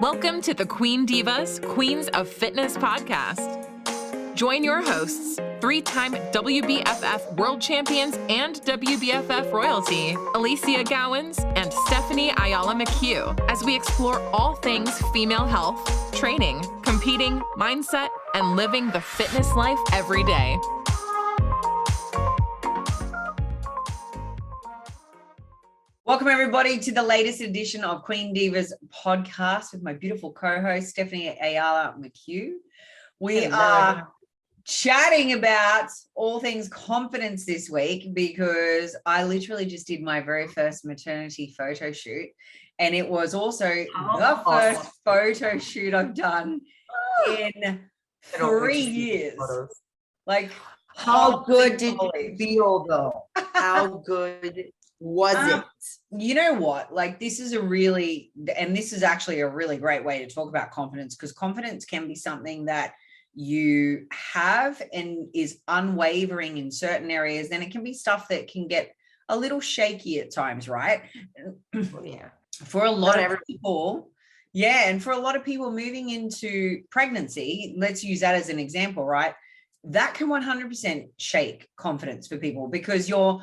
Welcome to the Queen Divas, Queens of Fitness podcast. Join your hosts, three-time WBFF world champions and WBFF royalty, Alicia Gowans and Stephanie Ayala McHugh, as we explore all things female health, training, competing, mindset, and living the fitness life every day. Welcome, everybody, to the latest edition of Queen Divas podcast with my beautiful co-host, Stephanie Ayala McHugh. We are chatting about all things confidence this week because I literally just did my very first maternity photo shoot. And it was also the first photo shoot I've done in 3 years. Like, how good did you feel, though? How good was it? You know what? Like, this is actually a really great way to talk about confidence, because confidence can be something that you have and is unwavering in certain areas. Then it can be stuff that can get a little shaky at times, right? Yeah. For a lot of people. Yeah. And for a lot of people moving into pregnancy, let's use that as an example, right? That can 100% shake confidence for people because you're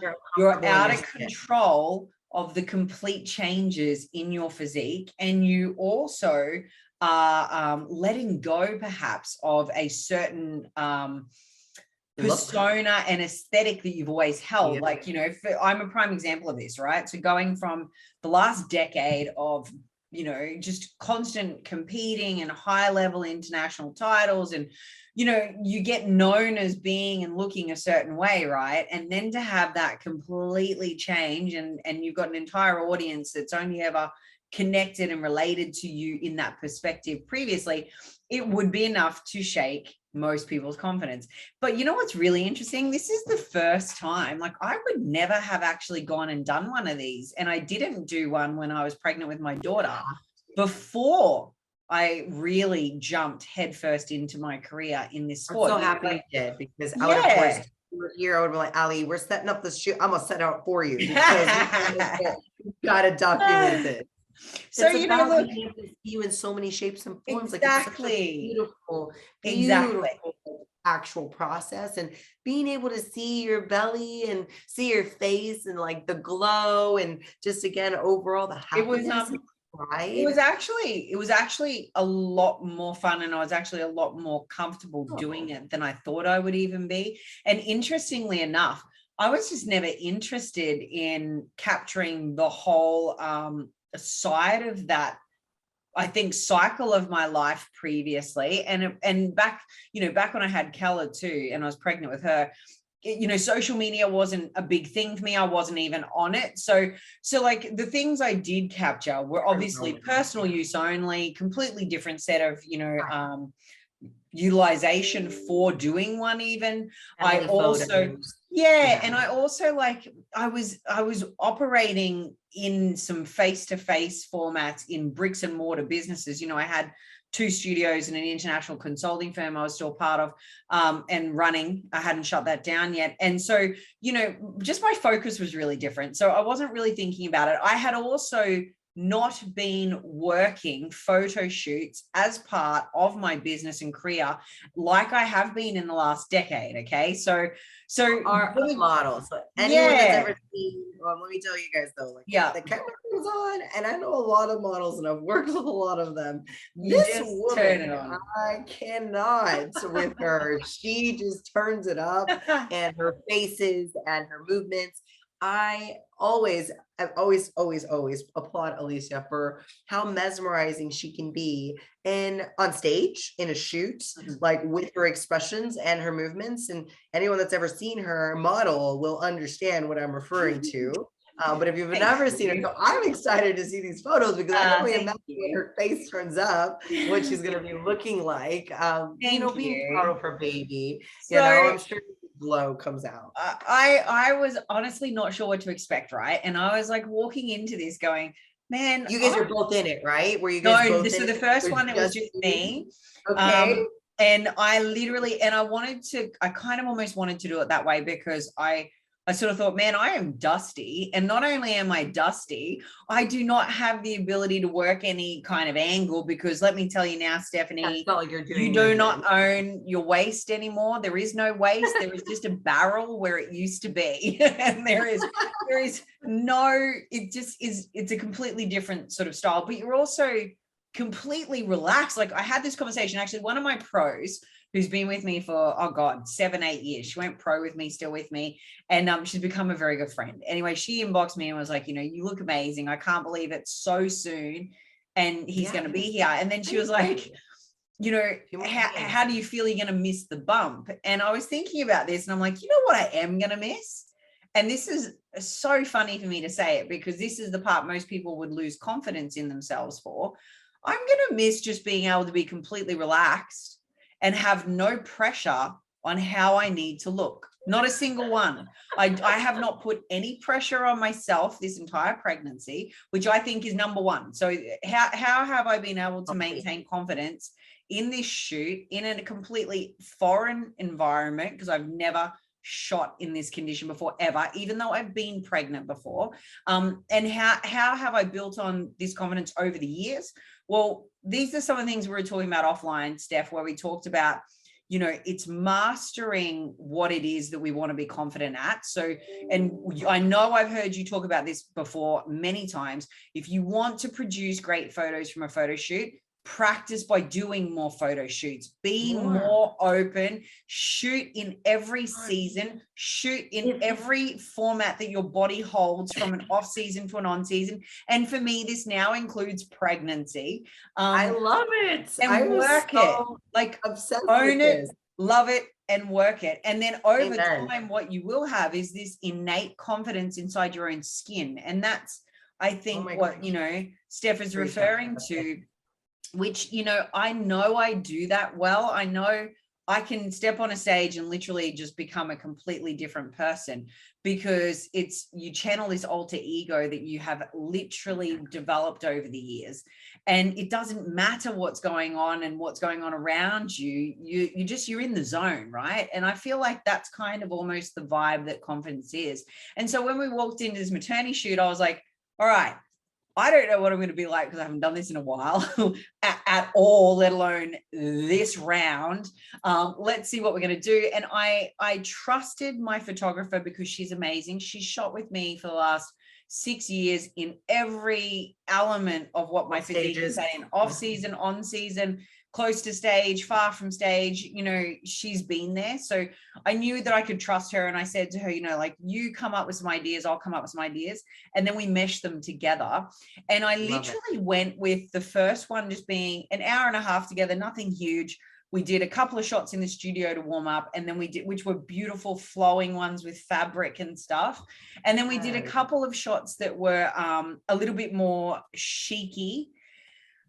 out of control of the complete changes in your physique, and you also are letting go perhaps of a certain persona and aesthetic that you've always held. Yeah. Like, you know, I'm a prime example of this, right? So going from the last decade of, you know, just constant competing and high level international titles, and you know, you get known as being and looking a certain way, right? And then to have that completely change, and you've got an entire audience that's only ever connected and related to you in that perspective previously, it would be enough to shake most people's confidence. But you know what's really interesting? This is the first time, like, I would never have actually gone and done one of these. And I didn't do one when I was pregnant with my daughter before I really jumped headfirst into my career in this sport. I'm so happy you did, because I would have forced you here. I would be like, Ali, we're setting up the shoot. I'm gonna set out for you because you gotta document it. So you know, look, you in so many shapes and forms. Exactly. Like, it's beautiful actual process, and being able to see your belly and see your face and like the glow, and just again overall the happiness. Right. It was actually a lot more fun, and I was actually a lot more comfortable doing it than I thought I would even be. And interestingly enough, I was just never interested in capturing the whole side of that, I think, cycle of my life previously. And back when I had Kella too, and I was pregnant with her, you know, social media wasn't a big thing for me. I wasn't even on it. So like the things I did capture were obviously personal use only, completely different set of, you know, utilization for doing one even. I also like, I was operating in some face-to-face formats in bricks and mortar businesses. You know, I had 2 studios and an international consulting firm I was still part of and running. I hadn't shut that down yet. And so, you know, just my focus was really different. So I wasn't really thinking about it. I had also not been working photo shoots as part of my business and career like I have been in the last decade. Okay. So our models, anyone that's ever seen, let me tell you guys though, like, the camera was on, and I know a lot of models and I've worked with a lot of them. This woman, I cannot with her. She just turns it up, and her faces and her movements. I always applaud Alicia for how mesmerizing she can be on stage, in a shoot, like with her expressions and her movements. And anyone that's ever seen her model will understand what I'm referring to. But if you've never seen her, so I'm excited to see these photos, because I can only imagine when her face turns up, what she's going to be looking like. Being proud of her baby. You know, I'm sure glow comes out. I was honestly not sure what to expect, right? And I was like walking into this going, man, you guys are both in it, right? Were you guys both in it? So the first one, it was just me. Okay. And I kind of almost wanted to do it that way, because I I sort of thought, man, I am dusty. And not only am I dusty, I do not have the ability to work any kind of angle, because let me tell you now, Stephanie, like you do not own your waist anymore. There is no waist. There is just a barrel where it used to be. And there is no, it just is, it's a completely different sort of style, but you're also completely relaxed. Like I had this conversation, actually, one of my pros who's been with me for, 7-8 years. She went pro with me, still with me. And she's become a very good friend. Anyway, she inboxed me and was like, you look amazing. I can't believe it's so soon. And he's going to be here. And then she was like, how do you feel you're going to miss the bump? And I was thinking about this and I'm like, you know what I am going to miss? And this is so funny for me to say it, because this is the part most people would lose confidence in themselves for. I'm going to miss just being able to be completely relaxed and have no pressure on how I need to look. Not a single one. I have not put any pressure on myself this entire pregnancy, which I think is number one. So how have I been able to maintain confidence in this shoot in a completely foreign environment? Because I've never shot in this condition before, ever, even though I've been pregnant before. And how have I built on this confidence over the years? Well, these are some of the things we were talking about offline, Steph, where we talked about, it's mastering what it is that we want to be confident at. So, and I know I've heard you talk about this before many times. If you want to produce great photos from a photo shoot, practice by doing more photo shoots, be more open, shoot in every season, shoot in every format that your body holds, from an off season to an on season. And for me, this now includes pregnancy. I love it. And work it, like own it, love it, and work it. And then over time, what you will have is this innate confidence inside your own skin. And that's, I think, what, Steph is referring to, which, I know I do that well. I know I can step on a stage and literally just become a completely different person, because you channel this alter ego that you have literally developed over the years. And it doesn't matter what's going on and what's going on around you. You're in the zone, right? And I feel like that's kind of almost the vibe that confidence is. And so when we walked into this maternity shoot, I was like, all right, I don't know what I'm going to be like, because I haven't done this in a while at all, let alone this round. Let's see what we're going to do. And I trusted my photographer, because she's amazing. She's shot with me for the last 6 years in every element of what my physique is in, off season, on season, close to stage, far from stage. She's been there. So I knew that I could trust her. And I said to her, you come up with some ideas, I'll come up with some ideas. And then we meshed them together. And I literally went with the first one just being an hour and a half together, nothing huge. We did a couple of shots in the studio to warm up, and then we did, which were beautiful flowing ones with fabric and stuff. And then we did a couple of shots that were a little bit more chic-y.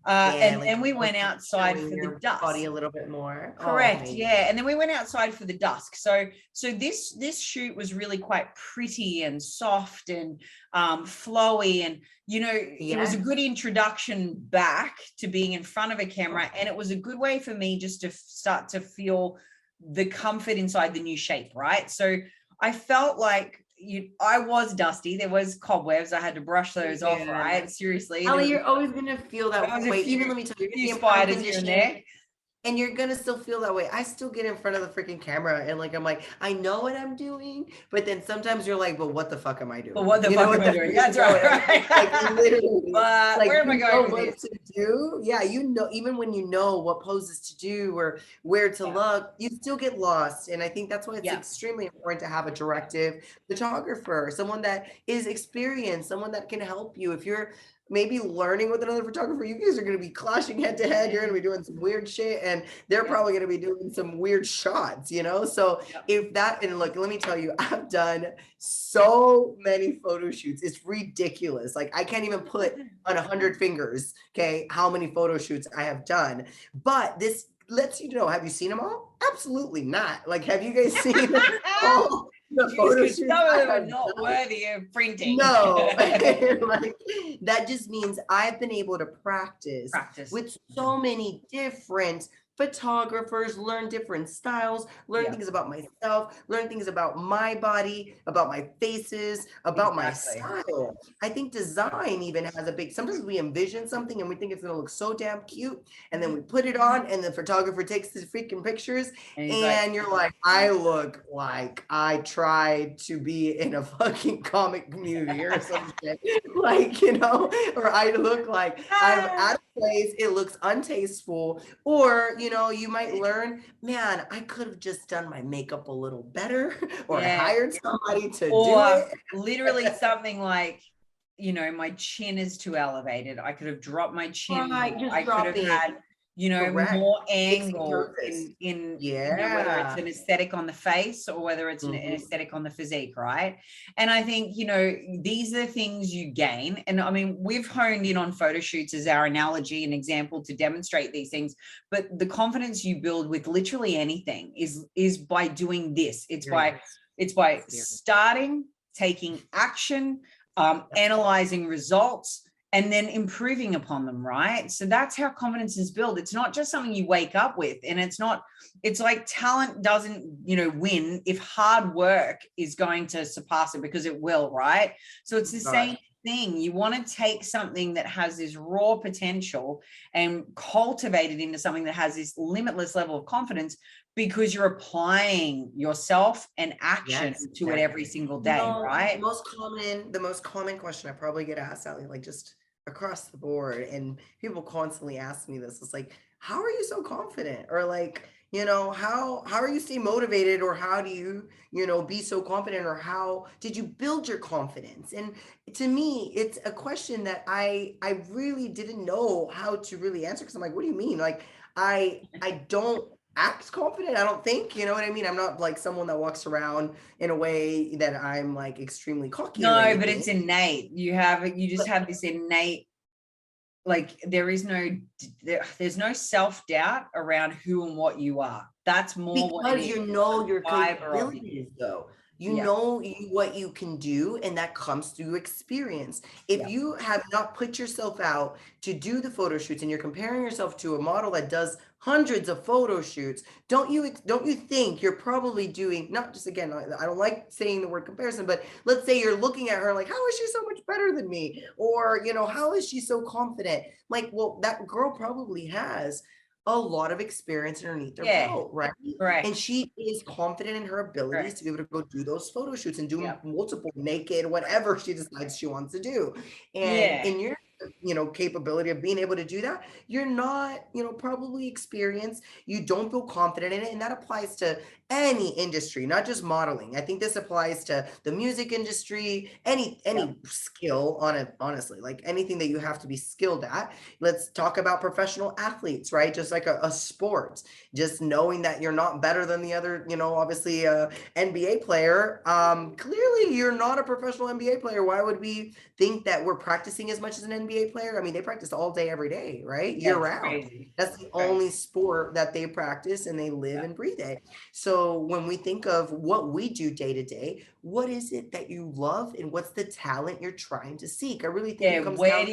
And then we went outside for the dusk. Body a little bit more. Correct. Yeah. And then we went outside for the dusk. So this shoot was really quite pretty and soft and flowy, and it was a good introduction back to being in front of a camera. And it was a good way for me just to start to feel the comfort inside the new shape, right? So I felt like I was dusty. There was cobwebs. I had to brush those off, right? Seriously. Ellie, you're always going to feel that way. Even let me tell you, you're spiders here and there. And you're going to still feel that way. I still get in front of the freaking camera and I'm like, I know what I'm doing. But then sometimes you're like, but what the fuck am I doing? But what the fuck am I doing? That's right. Like literally. Where am I going with this? To do? Yeah, even when you know what poses to do or where to look, you still get lost. And I think that's why it's extremely important to have a directive photographer, someone that is experienced, someone that can help you. If you're maybe learning with another photographer, you guys are going to be clashing head to head. You're going to be doing some weird shit, and they're probably going to be doing some weird shots, So if that, and look, let me tell you, I've done so many photo shoots. It's ridiculous. Like I can't even put on 100 fingers, okay, how many photo shoots I have done. But this lets you know, have you seen them all? Absolutely not. Like, have you guys seen all the photo shoots? Some of them are not worthy of printing. No, like, that just means I've been able to practice with so many different photographers, learn different styles, learn things about myself, learn things about my body, about my faces, about my style. I think design even has a big, sometimes we envision something and we think it's going to look so damn cute. And then we put it on and the photographer takes the freaking pictures and you're like, I look like I tried to be in a fucking comic movie or something. Like, you know, or I look like I'm out of place. It looks untasteful. Or, you know, you might learn, man, I could have just done my makeup a little better or hired somebody to do it. Literally something like, you know, my chin is too elevated. I could have dropped my chin. I could have had, you know, more angle in you know, whether it's an aesthetic on the face or whether it's an aesthetic on the physique, right? And I think, you know, these are things you gain. And I mean, we've honed in on photo shoots as our analogy and example to demonstrate these things, but the confidence you build with literally anything is by doing this. It's by starting, taking action, analyzing results, and then improving upon them, right? So that's how confidence is built. It's not just something you wake up with, and it's like talent doesn't, you know, win if hard work is going to surpass it, because it will, right? So it's the same thing. You want to take something that has this raw potential and cultivate it into something that has this limitless level of confidence, because you're applying yourself and action to it every single day, right? The most common question I probably get asked, Allie, like just across the board, and people constantly ask me this, it's like, how are you so confident? Or like, you know, how are you staying motivated, or how do you, you know, be so confident, or how did you build your confidence? And to me, it's a question that I really didn't know how to really answer, because I'm like, what do you mean? Like, I don't act confident, I don't think, you know what I mean? I'm not like someone that walks around in a way that I'm like extremely cocky. No, but it's innate. You just have this innate, like, there's no self-doubt around who and what you are. That's more because you know your capabilities, though. You know what you can do, and that comes through experience. If you have not put yourself out to do the photo shoots, and you're comparing yourself to a model that does hundreds of photo shoots, don't you think you're probably doing, not just, again, I don't like saying the word comparison, but let's say you're looking at her like, how is she so much better than me? Or, you know, how is she so confident? Like, well, that girl probably has a lot of experience underneath their belt, right? And she is confident in her abilities to be able to go do those photo shoots and do multiple naked, whatever she decides she wants to do. And in your, you know, capability of being able to do that, you're not, you know, probably experienced, you don't feel confident in it. And that applies to any industry, not just modeling. I think this applies to the music industry, any skill on it, honestly, like anything that you have to be skilled at. Let's talk about professional athletes, right? Just like a sport, just knowing that you're not better than the other, you know, obviously NBA player. Clearly you're not a professional NBA player. Why would we think that we're practicing as much as an NBA player? I mean, they practice all day, every day, right? Year round. Crazy. That's the only sport that they practice and they live and breathe it. So when we think of what we do day to day, what is it that you love, and what's the talent you're trying to seek? I really think it comes where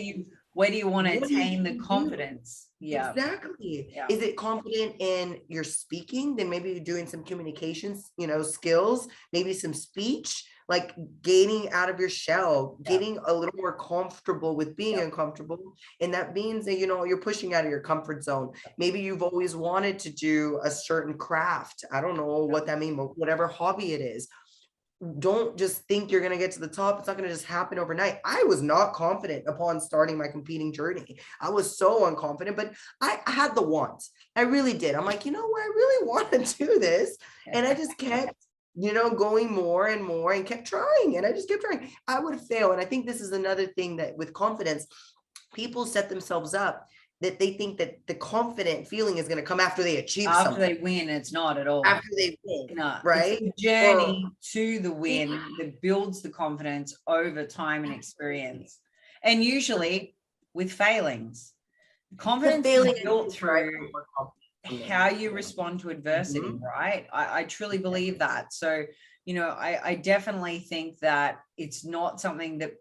do you want to attain the confidence? Exactly. Is it confident in your speaking? Then maybe you're doing some communications, you know, skills, maybe some speech, like gaining out of your shell, getting a little more comfortable with being uncomfortable. And that means that, you know, you're pushing out of your comfort zone. Maybe you've always wanted to do a certain craft. I don't know what that means, but whatever hobby it is. Don't just think you're going to get to the top. It's not going to just happen overnight. I was not confident upon starting my competing journey. I was so unconfident, but I had the want. I really did. I'm like, you know what? I really want to do this. And I just kept, you know, going more and more, and kept trying. And I just kept trying. I would fail. And I think this is another thing that with confidence, people set themselves up that they think that the confident feeling is going to come after they achieve something. After they win, it's not at all. After they win, right? It's the journey to the win that builds the confidence over time and experience. And usually with failings. Confidence is built through how you respond to adversity, right? I truly believe that. So, you know, I definitely think that it's not something that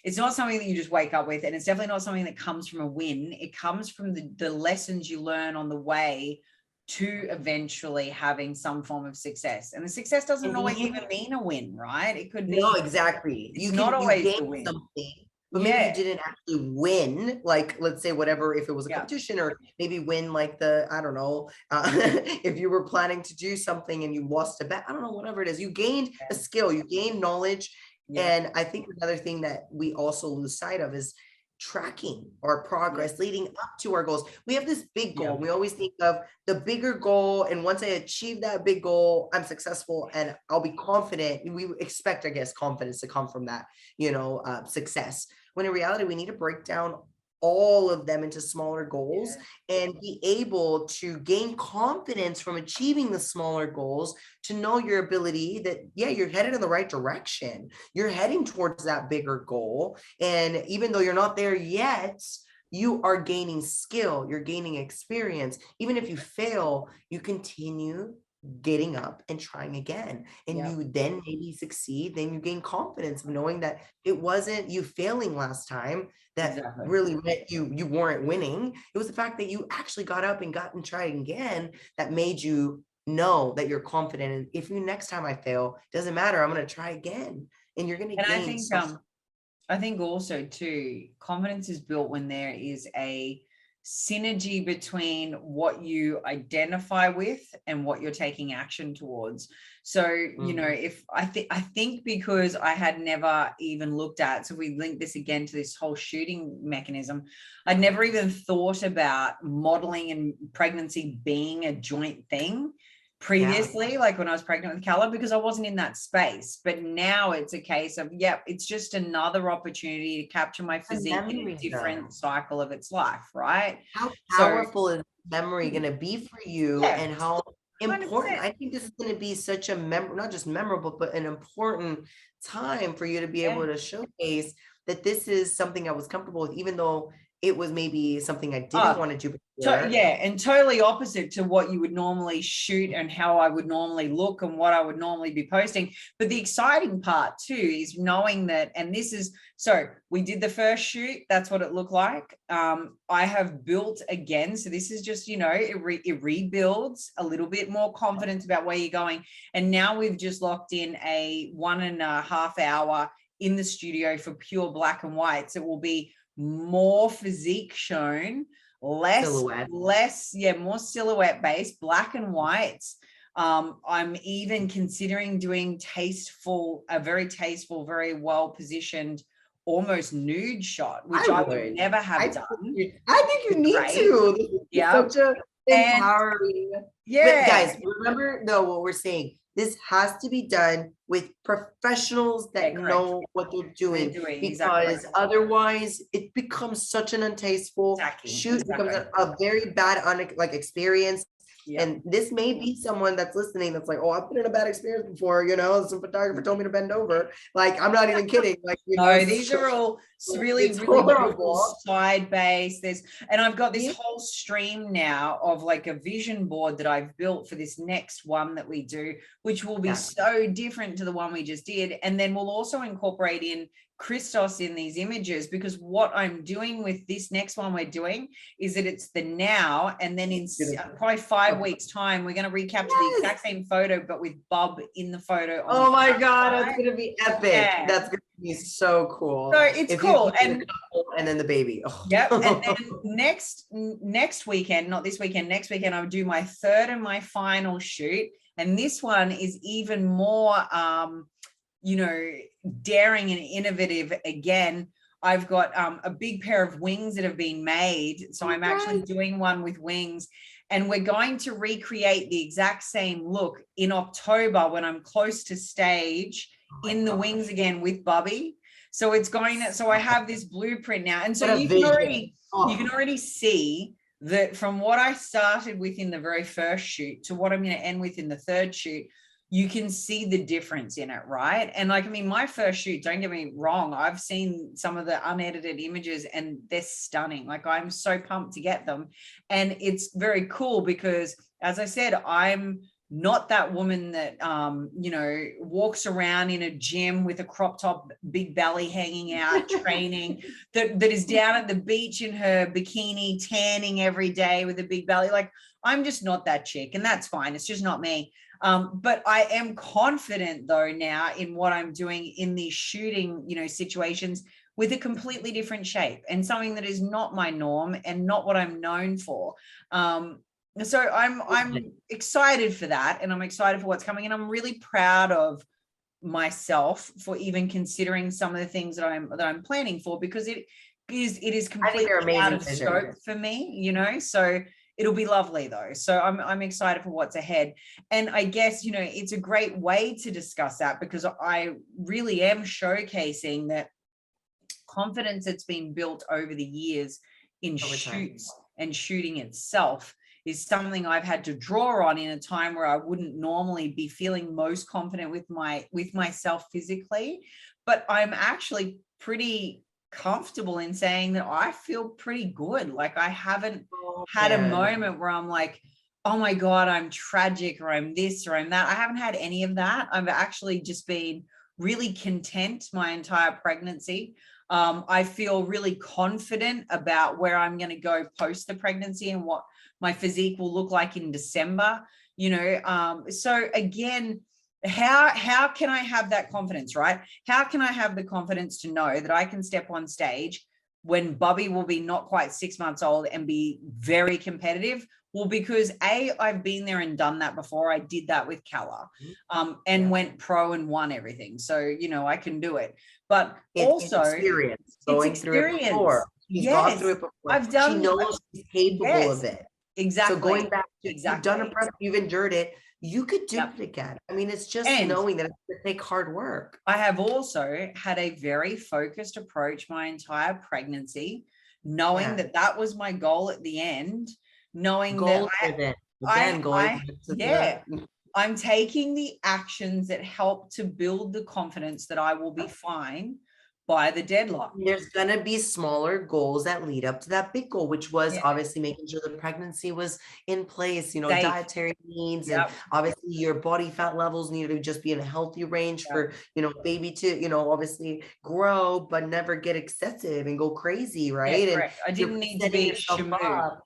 you just wake up with, and it's definitely not something that comes from a win. It comes from the lessons you learn on the way to eventually having some form of success. And the success doesn't always even mean a win, right? It could be. No, exactly. It's not always the win. Something, but maybe you didn't actually win, like, let's say whatever, if it was a competition, or maybe win like I don't know, if you were planning to do something and you lost a bet, I don't know, whatever it is, you gained a skill, you gained knowledge. And I think another thing that we also lose sight of is tracking our progress leading up to our goals. We have this big goal. We always think of the bigger goal, and once I achieve that big goal, I'm successful and I'll be confident. We expect, I guess, confidence to come from that, success. When in reality, we need to break down all of them into smaller goals and be able to gain confidence from achieving the smaller goals, to know your ability that, you're headed in the right direction. You're heading towards that bigger goal. And even though you're not there yet, you are gaining skill, you're gaining experience. Even if you fail, you continue getting up and trying again, and you then maybe succeed. Then you gain confidence of knowing that it wasn't you failing last time that really meant you weren't winning. It was the fact that you actually got up and tried again that made you know that you're confident. And if next time I fail, doesn't matter, I'm going to try again. And you're going to gain. I think also too, confidence is built when there is a synergy between what you identify with and what you're taking action towards. So, if I think because I had never even looked at, so we link this again to this whole shooting mechanism, I'd never even thought about modeling and pregnancy being a joint thing previously, like when I was pregnant with Calla, because I wasn't in that space. But now it's a case of, it's just another opportunity to capture my physique in a different cycle of its life, right? How powerful is memory going to be for you, and how important? 100%. I think this is going to be such a not just memorable, but an important time for you to be able to showcase that this is something I was comfortable with, even though it was maybe something I didn't want to do before. And totally opposite to what you would normally shoot and how I would normally look and what I would normally be posting. But the exciting part too is knowing that, and this is, so we did the first shoot, that's what it looked like. I have built again. So this is just, it rebuilds a little bit more confidence about where you're going. And now we've just locked in a 1.5 hour in the studio for pure black and whites. It will be more physique shown, more silhouette based, black and whites. I'm even considering doing a very tasteful, very well positioned, almost nude shot, which I would never have done. I think you need to. Such a empowering. But guys, remember though what we're saying. This has to be done with professionals that know what they're doing, because otherwise it becomes such an untasteful shoot. It becomes a very bad experience. And this may be someone that's listening that's like, oh, I've been in a bad experience before, some photographer told me to bend over. Like, I'm not even kidding. Like, these are all really beautiful side base. And I've got this whole stream now of like a vision board that I've built for this next one that we do, which will be so different to the one we just did. And then we'll also incorporate in Christos in these images, because what I'm doing with this next one we're doing is that it's the now, and then in probably 5 weeks time we're going to recapture the exact same photo but with Bub in the photo. Oh my god, that's going to be epic. That's going to be so cool. So it's cool. And then the baby. And then next weekend, not this weekend, next weekend I'll do my third and my final shoot, and this one is even more daring and innovative. Again, I've got a big pair of wings that have been made. So I'm actually doing one with wings, and we're going to recreate the exact same look in October when I'm close to stage in the wings again with Bubby. So it's going to, so I have this blueprint now. And so you can already see that from what I started with in the very first shoot to what I'm going to end with in the third shoot, you can see the difference in it, right? And my first shoot, don't get me wrong, I've seen some of the unedited images and they're stunning. Like, I'm so pumped to get them. And it's very cool because, as I said, I'm not that woman that, you know, walks around in a gym with a crop top, big belly hanging out, training, that is down at the beach in her bikini, tanning every day with a big belly. Like, I'm just not that chick, and that's fine. It's just not me. But I am confident though now in what I'm doing in these shooting, you know, situations with a completely different shape and something that is not my norm and not what I'm known for. So I'm excited for that, and I'm excited for what's coming, and I'm really proud of myself for even considering some of the things that I'm planning for, because it is completely out of scope for me, you know. So it'll be lovely though. So I'm excited for what's ahead. And I guess, you know, it's a great way to discuss that, because I really am showcasing that confidence that's been built over the years in shoots and shooting itself is something I've had to draw on in a time where I wouldn't normally be feeling most confident with myself physically. But I'm actually pretty comfortable in saying that I feel pretty good. Like, I haven't had a moment where I'm like, oh my God, I'm tragic, or I'm this, or I'm that. I haven't had any of that. I've actually just been really content my entire pregnancy. I feel really confident about where I'm going to go post the pregnancy and what my physique will look like in December, you know. So again, how can I have that confidence, right? How can I have the confidence to know that I can step on stage when Bubby will be not quite 6 months old and be very competitive? Well, because I've been there and done that before. I did that with Calla, and went pro and won everything. So, you know, I can do it. But also experience going through it before. She's gone through it before. I've done. She knows she's capable of it. Exactly. So going back to you've done a prep, you've endured it. You could do it again. I mean, it's just knowing that it's going to take hard work. I have also had a very focused approach my entire pregnancy, knowing that was my goal at the end, knowing that I'm taking the actions that help to build the confidence that I will be fine by the deadline. There's going to be smaller goals that lead up to that big goal, which was obviously making sure the pregnancy was in place, you know, dietary needs, and obviously your body fat levels need to just be in a healthy range for, you know, baby to, you know, obviously grow, but never get excessive and go crazy, right? And I didn't need to be Shamu.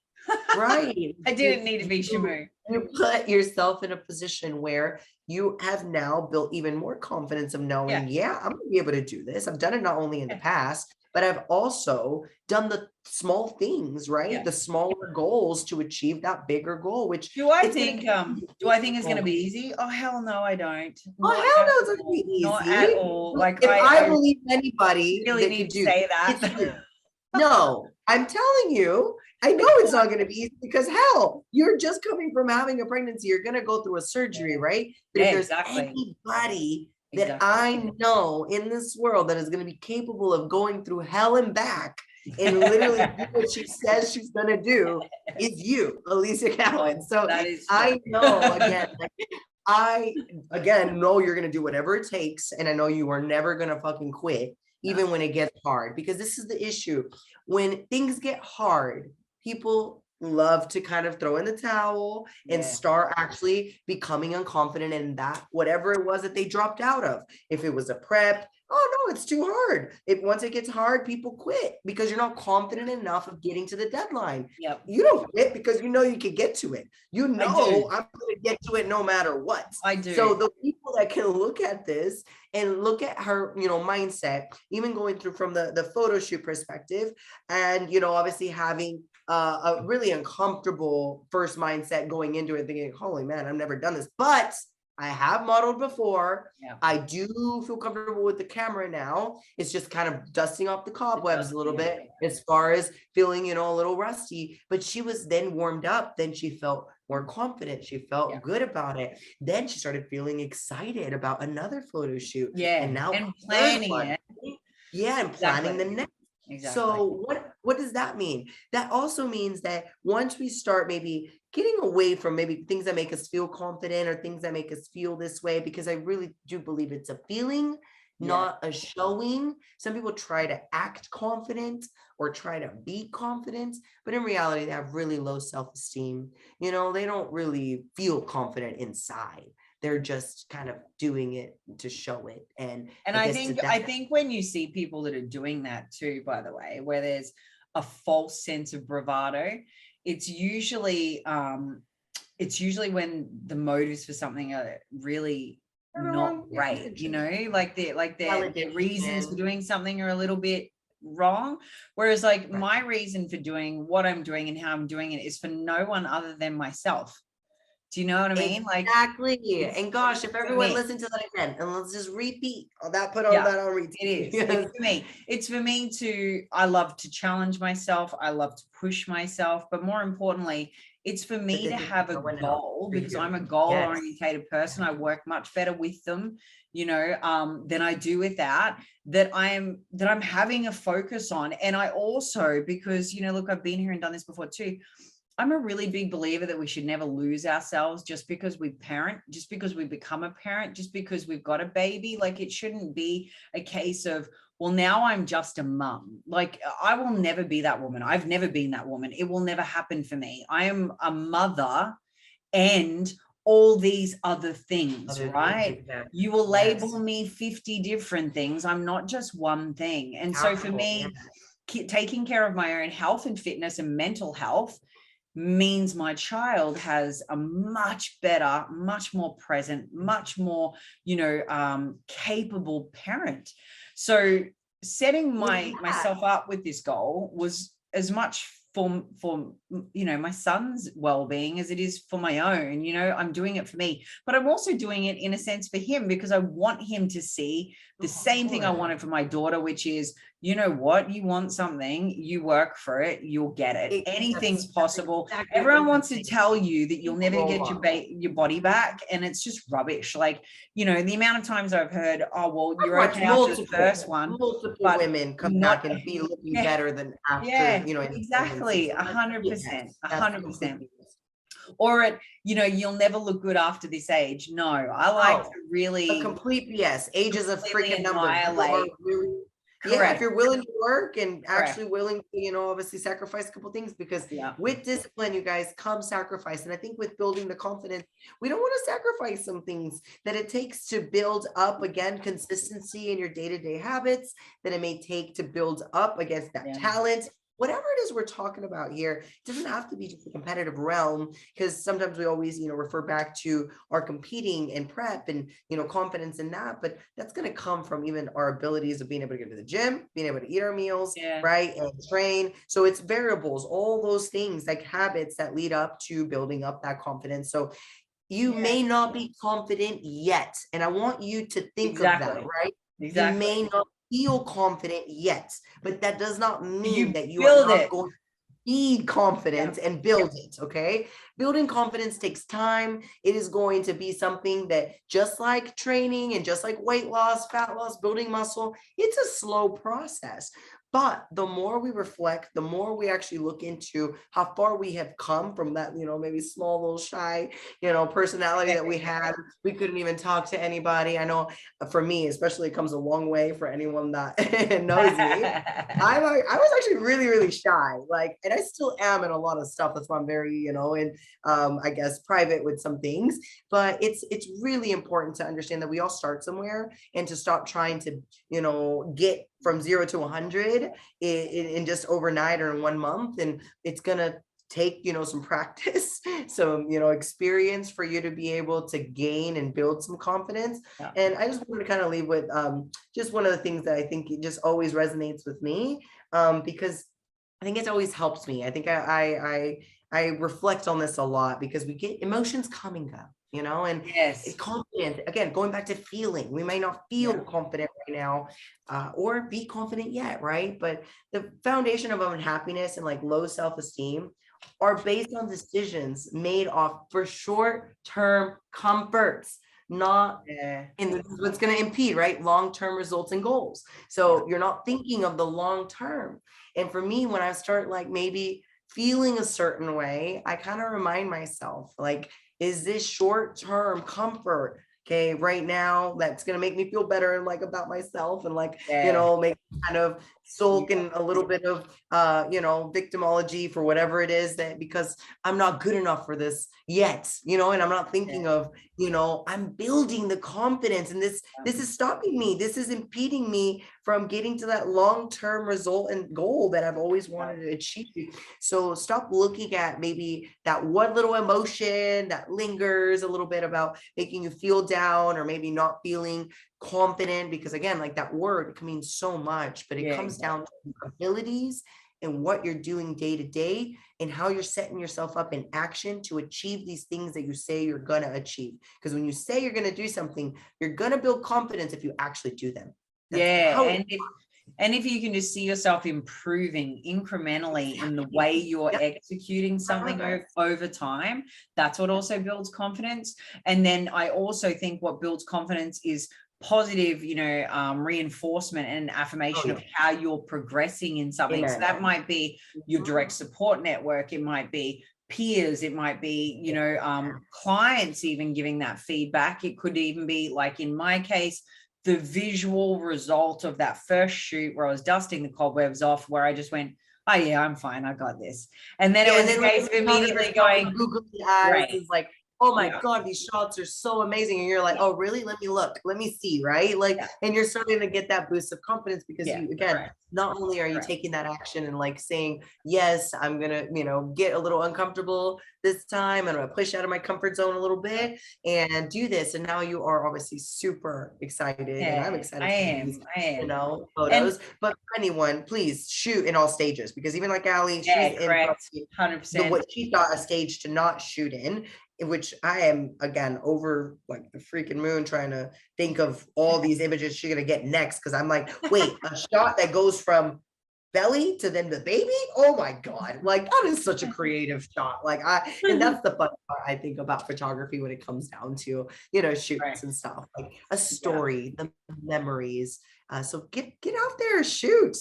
Right. I didn't need to be Shamu. You put yourself in a position where you have now built even more confidence of knowing, I'm going to be able to do this. I've done it not only in the past, but I've also done the small things, right? The smaller goals to achieve that bigger goal, which do I think it's going to be easy? Oh, hell no, I don't. Oh, hell no, it's going to be easy. Not at all. Like, if I believe anybody really need to say that. No, I'm telling you, I know it's not going to be easy, because hell, you're just coming from having a pregnancy. You're going to go through a surgery, right? But if there's anybody that I know in this world that is going to be capable of going through hell and back and literally do what she says she's going to do, is you, Alicia Cowan. So I know, again, know you're going to do whatever it takes. And I know you are never going to fucking quit, even when it gets hard, because this is the issue. When things get hard, people love to kind of throw in the towel and start actually becoming unconfident in that, whatever it was that they dropped out of. If it was a prep, oh no, it's too hard. Once it gets hard, people quit because you're not confident enough of getting to the deadline. You don't quit because you know you can get to it. You know, I'm going to get to it no matter what. I do. So the people that can look at this and look at her, you know, mindset, even going through from the photo shoot perspective, and, you know, obviously having a really uncomfortable first mindset going into it, thinking, holy man, I've never done this, but I have modeled before. I do feel comfortable with the camera now. It's just kind of dusting off the cobwebs a little bit as far as feeling, you know, a little rusty, but she was then warmed up. Then she felt more confident. She felt good about it. Then she started feeling excited about another photo shoot. And now planning it. And planning the next. So what does that mean? That also means that once we start maybe getting away from maybe things that make us feel confident or things that make us feel this way, because I really do believe it's a feeling not a showing. Some people try to act confident or try to be confident, but in reality, they have really low self-esteem. They don't really feel confident inside. They're just kind of doing it to show it. And I think when you see people that are doing that too, by the way, where there's a false sense of bravado, it's usually when the motives for something are really not great, like their reasons for doing something are a little bit wrong. Whereas like my reason for doing what I'm doing and how I'm doing it is for no one other than myself. Do you know what I mean? Exactly. And gosh, if everyone listened to that again, and let's just repeat that, put all that on repeat. It is. It's for me. It's for me I love to challenge myself. I love to push myself, but more importantly, it's for me to have a goal, because I'm a goal-orientated person. I work much better with them, than I do without, that I'm having a focus on. And I also, because, look, I've been here and done this before too. I'm a really big believer that we should never lose ourselves just because we parent, just because we become a parent, just because we've got a baby. Like, it shouldn't be a case of, well, now I'm just a mum. Like, I will never be that woman. I've never been that woman. It will never happen for me. I am a mother and all these other things, right? You will label me 50 different things. I'm not just one thing. And so for me, taking care of my own health and fitness and mental health means my child has a much better, much more present, much more, capable parent. So setting myself up with this goal was as much for my son's well-being as it is for my own. I'm doing it for me, but I'm also doing it in a sense for him, because I want him to see the same thing I wanted for my daughter, which is, you want something, you work for it, you'll get it. Anything's possible. Everyone wants to tell you that you'll never get your body back, and it's just rubbish. Like, the amount of times I've heard, oh, well, you're okay after the first one. Multiple women come back and be looking better than after, exactly, 100%, 100%. Or you'll never look good after this age. No, I like to really a complete BS. Age is a freaking number. If you're willing to work and actually willing to, obviously sacrifice a couple things, because with discipline, you guys, come sacrifice. And I think with building the confidence, we don't want to sacrifice some things that it takes to build up, again, consistency in your day-to-day habits, that it may take to build up against that talent. Whatever it is we're talking about here, it doesn't have to be just a competitive realm, because sometimes we always, refer back to our competing and prep and, confidence in that, but that's going to come from even our abilities of being able to get to the gym, being able to eat our meals, right, and train. So it's variables, all those things, like habits that lead up to building up that confidence. So you may not be confident yet, and I want you to think of that, right? You may not feel confident yet, but that does not mean that you are not going to be confident and build it. Okay, building confidence takes time. It is going to be something that, just like training and just like weight loss, fat loss, building muscle, it's a slow process. But the more we reflect, the more we actually look into how far we have come from that, maybe small, little shy, personality that we had. We couldn't even talk to anybody. I know for me, especially, it comes a long way for anyone that knows me. I was actually really, really shy, and I still am in a lot of stuff. That's why I'm very, I guess, private with some things. But it's really important to understand that we all start somewhere, and to stop trying to, get from 0 to 100 in just overnight or in 1 month. And it's gonna take, some practice, some, experience for you to be able to gain and build some confidence. And I just wanted to kind of leave with just one of the things that I think it just always resonates with me, because I think it always helps me. I think I reflect on this a lot, because we get emotions come and go. And confident, again, going back to feeling, we may not feel confident right now, or be confident yet, right? But the foundation of unhappiness and low self-esteem are based on decisions made off for short-term comforts, not in what's going to impede, right? Long-term results and goals. So you're not thinking of the long term. And for me, when I start maybe feeling a certain way, I kind of remind myself, is this short-term comfort Okay, right now, that's gonna make me feel better and like about myself and like, you know, make me kind of sulk and a little bit of you know, victimology for whatever it is, that because I'm not good enough for this yet, you know, and I'm not thinking of, you know, I'm building the confidence, and this is stopping me. This is impeding me from getting to that long-term result and goal that I've always wanted to achieve. So stop looking at maybe that one little emotion that lingers a little bit about making you feel down or maybe not feeling confident, because again, like that word can mean so much, but it comes down to abilities and what you're doing day to day and how you're setting yourself up in action to achieve these things that you say you're going to achieve. Because when you say you're going to do something, you're going to build confidence if you actually do them. That's and if you can just see yourself improving incrementally in the way you're executing something over time, that's what also builds confidence. And then I also think what builds confidence is positive, you know, reinforcement and affirmation of how you're progressing in something. So that might be your direct support network. It might be peers. It might be, you know, clients even giving that feedback. It could even be, like in my case, the visual result of that first shoot where I was dusting the cobwebs off, where I just went, oh yeah, I'm fine, I got this. And then it was a case of immediately going, googly eyes is like, oh my God, these shots are so amazing. And you're like, oh really? Let me look, let me see, right? Like, and you're starting to get that boost of confidence because you, again, not only are you taking that action and like saying, yes, I'm gonna, you know, get a little uncomfortable this time, and I'm gonna push out of my comfort zone a little bit and do this. And now you are obviously super excited, and I'm excited. I am. You know, photos. But for anyone, please shoot in all stages, because even like Ali, she's in 100%. What she thought a stage to not shoot in which I am, again, over like the freaking moon trying to think of all these images she's gonna get next, because I'm like, wait, a shot that goes from belly to then the baby, oh my God, like that is such a creative shot. Like and that's the fun part I think about photography when it comes down to, you know, shoots and stuff, like a story, the memories. So get out there, shoot.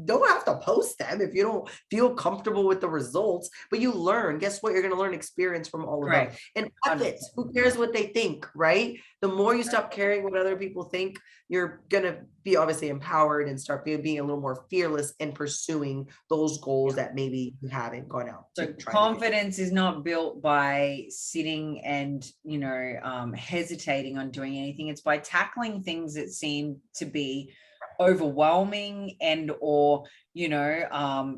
Don't have to post them if you don't feel comfortable with the results, but you learn. Guess what? You're going to learn experience from all of them. And it, who cares what they think, right? The more you stop caring what other people think, you're going to be obviously empowered and start being a little more fearless in pursuing those goals that maybe you haven't gone out. So confidence is not built by sitting and, you know, hesitating on doing anything. It's by tackling things that seem to be overwhelming and or, you know,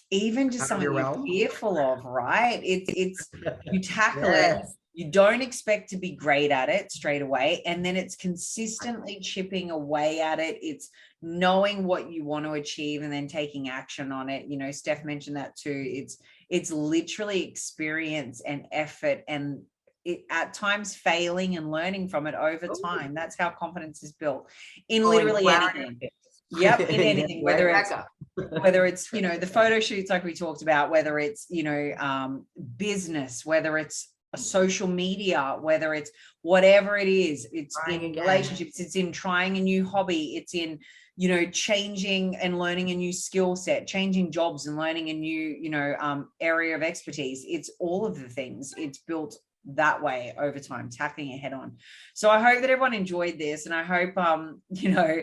even just something you're fearful of, right? It's you tackle it. You don't expect to be great at it straight away. And then it's consistently chipping away at it. It's knowing what you want to achieve and then taking action on it. You know, Steph mentioned that too. It's literally experience and effort, and at times failing and learning from it over time. That's how confidence is built in literally anything. Yep, in anything, whether it's, you know, the photo shoots like we talked about, whether it's, you know, business, whether it's social media, whether it's whatever it is, it's in relationships, it's in trying a new hobby, it's in, you know, changing and learning a new skill set, changing jobs and learning a new, you know, area of expertise. It's all of the things. It's built that way over time, tackling it head on. So I hope that everyone enjoyed this, and I hope, you know,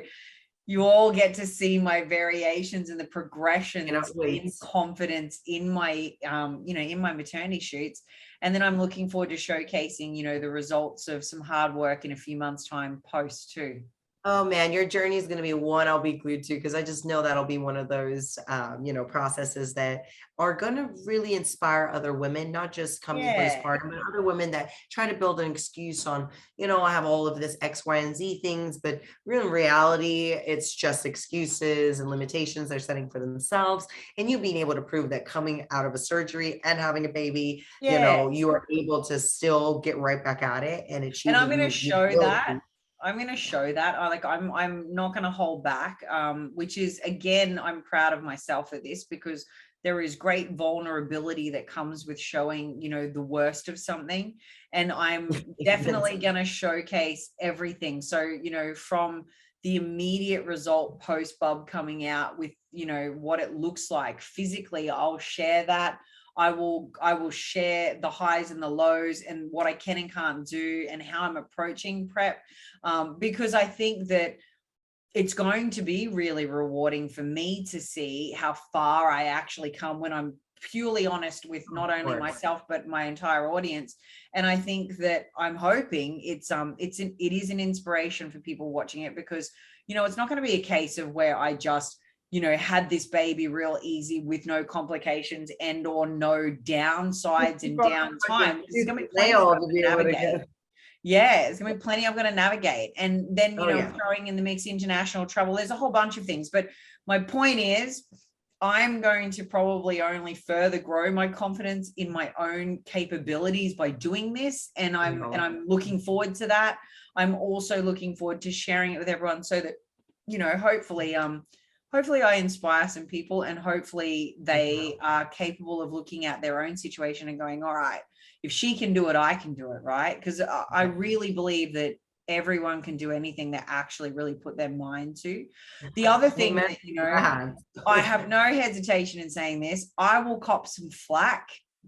you all get to see my variations and the progression in confidence in my, you know, in my maternity shoots. And then I'm looking forward to showcasing, you know, the results of some hard work in a few months' time post too. Oh man, your journey is going to be one I'll be glued to, because I just know that'll be one of those, you know, processes that are going to really inspire other women, not just coming postpartum, but other women that try to build an excuse on, you know, I have all of this X, Y, and Z things, but in reality, it's just excuses and limitations they're setting for themselves. And you being able to prove that coming out of a surgery and having a baby, you know, you are able to still get right back at it and achieve. And I'm going to show that. I'm going to show that. I'm not going to hold back, which is, again, I'm proud of myself at this, because there is great vulnerability that comes with showing, you know, the worst of something. And I'm definitely going to showcase everything. So, you know, from the immediate result post bub coming out with, what it looks like physically, I'll share that. I will share the highs and the lows and what I can and can't do and how I'm approaching prep, because I think that it's going to be really rewarding for me to see how far I actually come when I'm purely honest with not only myself but my entire audience. And I think that I'm hoping it is an inspiration for people watching it, because it's not going to be a case of where I just had this baby real easy with no complications and or no downsides and downtime. There's going to be plenty I'm going to navigate. Yeah, it's going to be plenty I'm going to navigate. And then, throwing in the mix international travel, there's a whole bunch of things. But my point is, I'm going to probably only further grow my confidence in my own capabilities by doing this. And I'm looking forward to that. I'm also looking forward to sharing it with everyone so that, hopefully I inspire some people, and hopefully they are capable of looking at their own situation and going, all right, if she can do it, I can do it, right? Because I really believe that everyone can do anything they actually really put their mind to. The other thing that, I have no hesitation in saying this, I will cop some flack.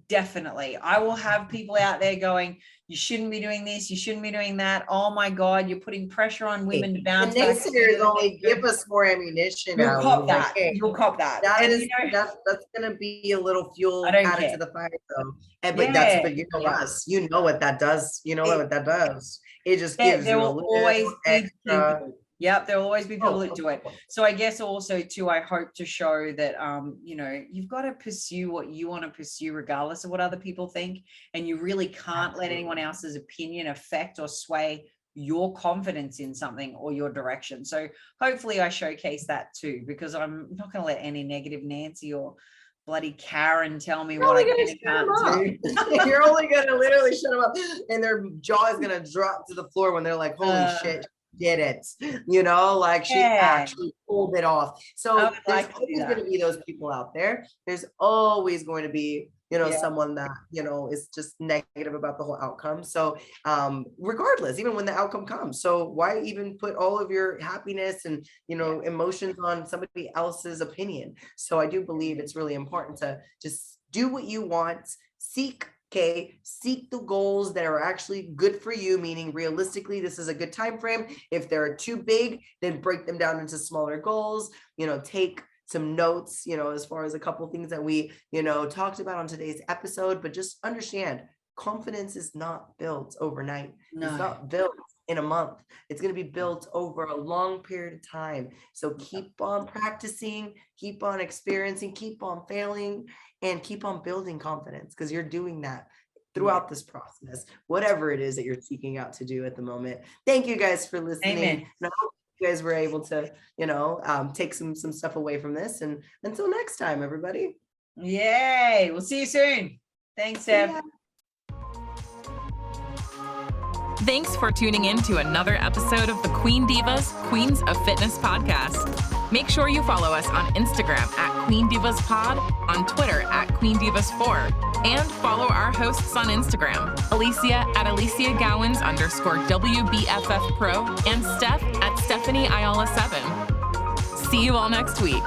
Definitely. I will have people out there going, you shouldn't be doing this, you shouldn't be doing that. Oh my God, you're putting pressure on women to bounce back. The naysayers only give us more ammunition. You'll cop that. You'll cop that. That's gonna be a little fuel added to the fire though. But you know us. You know what that does. You know what that does. It just gives you a little extra. Yep, there will always be people that do it. So I guess also too, I hope to show that, you've got to pursue what you want to pursue regardless of what other people think. And you really can't let anyone else's opinion affect or sway your confidence in something or your direction. So hopefully I showcase that too, because I'm not going to let any negative Nancy or bloody Karen tell me what I can and can't do. You're only going to literally shut them up, and their jaw is going to drop to the floor when they're like, holy shit. Did it, she actually pulled it off. So there's always going to be those people out there. There's always going to be someone that is just negative about the whole outcome. So regardless, even when the outcome comes, so why even put all of your happiness and emotions on somebody else's opinion? So I do believe it's really important to just do what you want, seek the goals that are actually good for you, meaning realistically, this is a good time frame. If they're too big, then break them down into smaller goals, take some notes, as far as a couple things that we, talked about on today's episode, but just understand confidence is not built overnight. No. It's not built in a month. It's going to be built over a long period of time. So keep on practicing, keep on experiencing, keep on failing, and keep on building confidence, because you're doing that throughout this process, whatever it is that you're seeking out to do at the moment. Thank you guys for listening. Amen. And I hope you guys were able to, take some stuff away from this. And until next time, everybody. Yay. We'll see you soon. Thanks, Seb. Yeah. Thanks for tuning in to another episode of the Queen Divas, Queens of Fitness podcast. Make sure you follow us on Instagram at Queen Divas Pod, on Twitter at Queen Divas 4, and follow our hosts on Instagram, Alicia at Alicia Gowans _WBFF Pro, and Steph at Stephanie Ayala 7. See you all next week.